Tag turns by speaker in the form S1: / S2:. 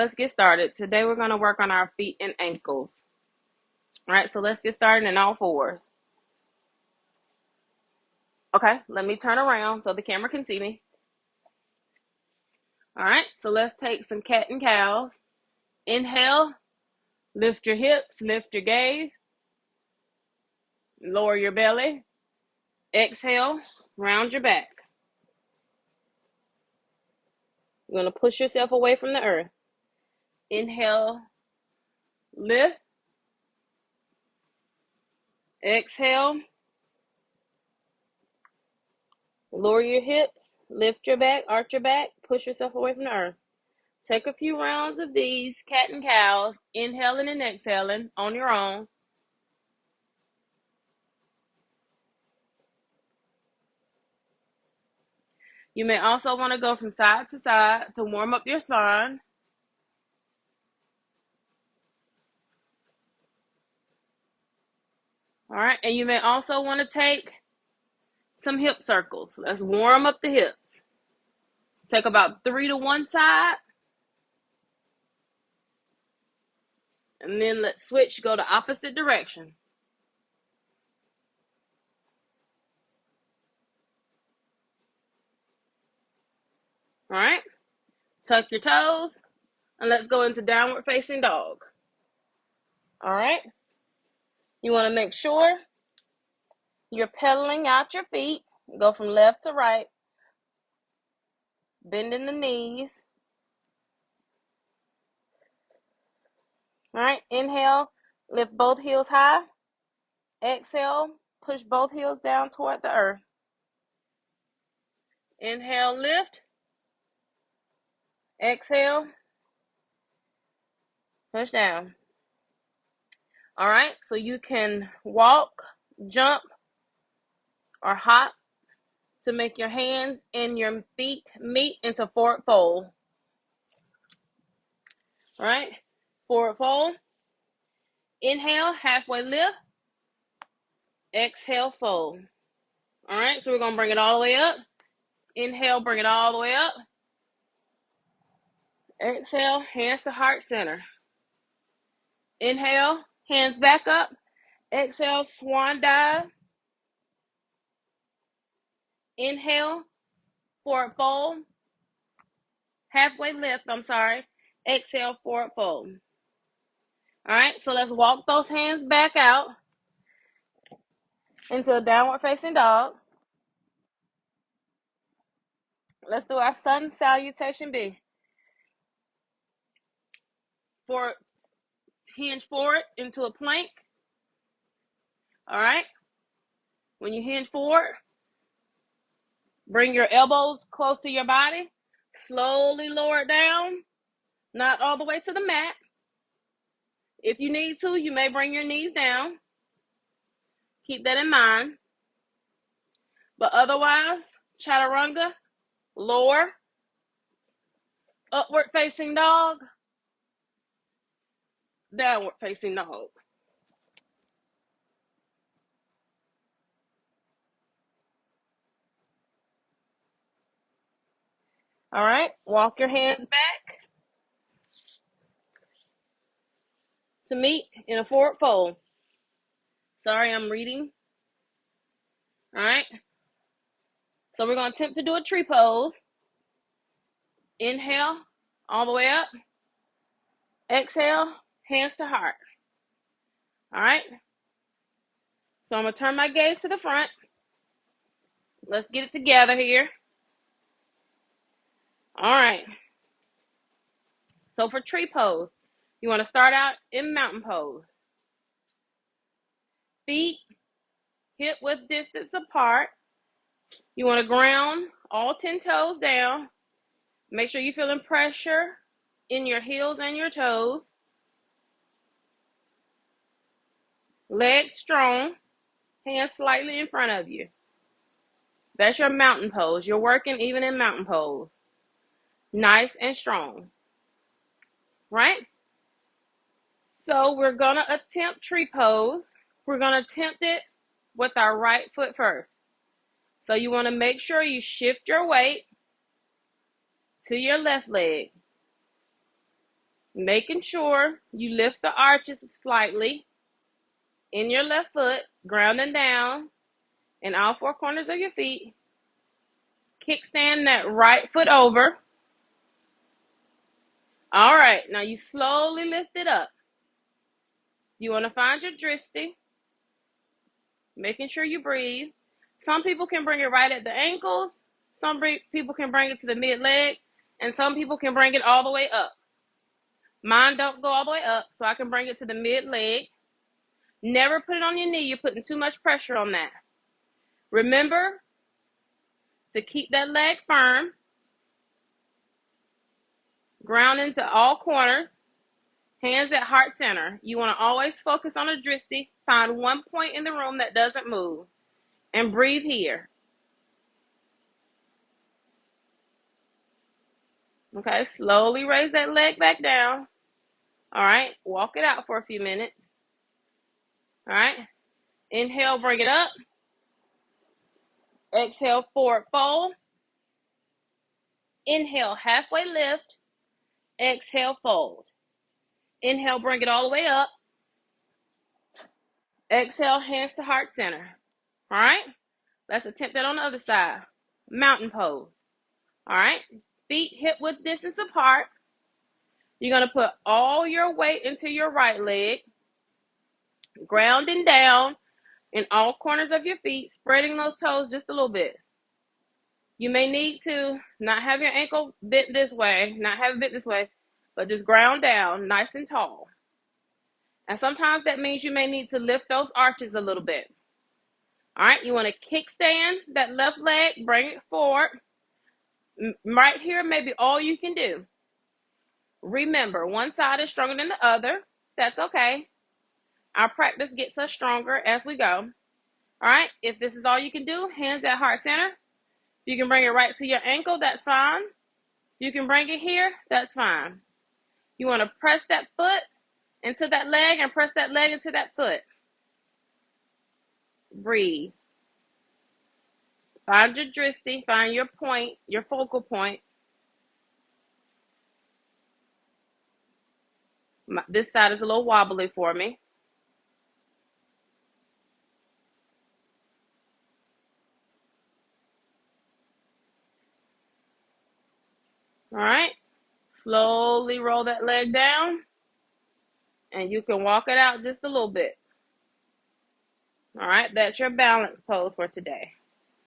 S1: Let's get started. Today we're going to work on our feet and ankles. All right, so let's get started in all fours. Okay, let me turn around so the camera can see me. All right, so let's take some cat and cows. Inhale, lift your hips, lift your gaze, lower your belly. Exhale, round your back. You're going to push yourself away from the earth. Inhale, lift. Exhale, lower your hips, lift your back, arch your back, push yourself away from the earth. Take a few rounds of these cat and cows, inhaling and exhaling on your own. You may also want to go from side to side to warm up your spine. All right, and you may also want to take some hip circles. Let's warm up the hips. Take about 3 to one side. And then let's switch, go the opposite direction. All right, tuck your toes, and let's go into downward facing dog. All right, you want to make sure you're pedaling out your feet. Go from left to right, bending the knees. All right, inhale, lift both heels high. Exhale, push both heels down toward the earth. Inhale, lift. Exhale, push down. All right, so you can walk, jump, or hop to make your hands and your feet meet into forward fold. All right, forward fold. Inhale, halfway lift. Exhale, fold. All right, so we're going to bring it all the way up. Inhale, bring it all the way up. Exhale, hands to heart center. Inhale, hands back up. Exhale, swan dive. Inhale, forward fold. Halfway lift, Exhale, forward fold. All right, so let's walk those hands back out into a downward facing dog. Let's do our sun salutation B. Forward, hinge forward into a plank. All right, when you hinge forward, bring your elbows close to your body. Slowly lower it down, not all the way to the mat. If you need to, you may bring your knees down. Keep that in mind. But otherwise, chaturanga, lower, upward facing dog, downward facing dog. All right, walk your hands back to meet in a forward fold. Sorry, I'm reading. All right, so we're going to attempt to do a tree pose. Inhale, all the way up. Exhale, hands to heart. All right, so I'm going to turn my gaze to the front. Let's get it together here. All right, so for tree pose, you want to start out in mountain pose. Feet hip width distance apart. You want to ground all 10 toes down. Make sure you're feeling pressure in your heels and your toes. Legs strong, hands slightly in front of you. That's your mountain pose. You're working even in mountain pose. Nice and strong. Right? So we're going to attempt tree pose. We're going to attempt it with our right foot first. So you want to make sure you shift your weight to your left leg. Making sure you lift the arches slightly in your left foot, grounding down in all four corners of your feet. Kickstand that right foot over. All right, now you slowly lift it up. You want to find your dristy, making sure you breathe. Some people can bring it right at the ankles. Some people can bring it to the mid-leg, and some people can bring it all the way up. Mine don't go all the way up, so I can bring it to the mid-leg. Never put it on your knee. You're putting too much pressure on that. Remember to keep that leg firm. Ground into all corners. Hands at heart center. You want to always focus on a dristy. Find one point in the room that doesn't move. And breathe here. Okay, slowly raise that leg back down. All right, walk it out for a few minutes. All right, inhale, bring it up. Exhale, forward fold. Inhale, halfway lift. Exhale, fold. Inhale, bring it all the way up. Exhale, hands to heart center. All right, let's attempt that on the other side. Mountain pose. All right, feet hip width distance apart. You're going to put all your weight into your right leg, grounding down in all corners of your feet, spreading those toes just a little bit. You may need to not have your ankle bent this way, not have it bent this way, but just ground down nice and tall. And sometimes that means you may need to lift those arches a little bit. All right, you want to kickstand that left leg, bring it forward. Right here may be all you can do. Remember, one side is stronger than the other. That's okay. Our practice gets us stronger as we go. All right, if this is all you can do, hands at heart center. You can bring it right to your ankle, that's fine. You can bring it here, that's fine. You want to press that foot into that leg and press that leg into that foot. Breathe. Find your dristy, find your point, your focal point. This side is a little wobbly for me. All right, slowly roll that leg down, and you can walk it out just a little bit. All right, that's your balance pose for today.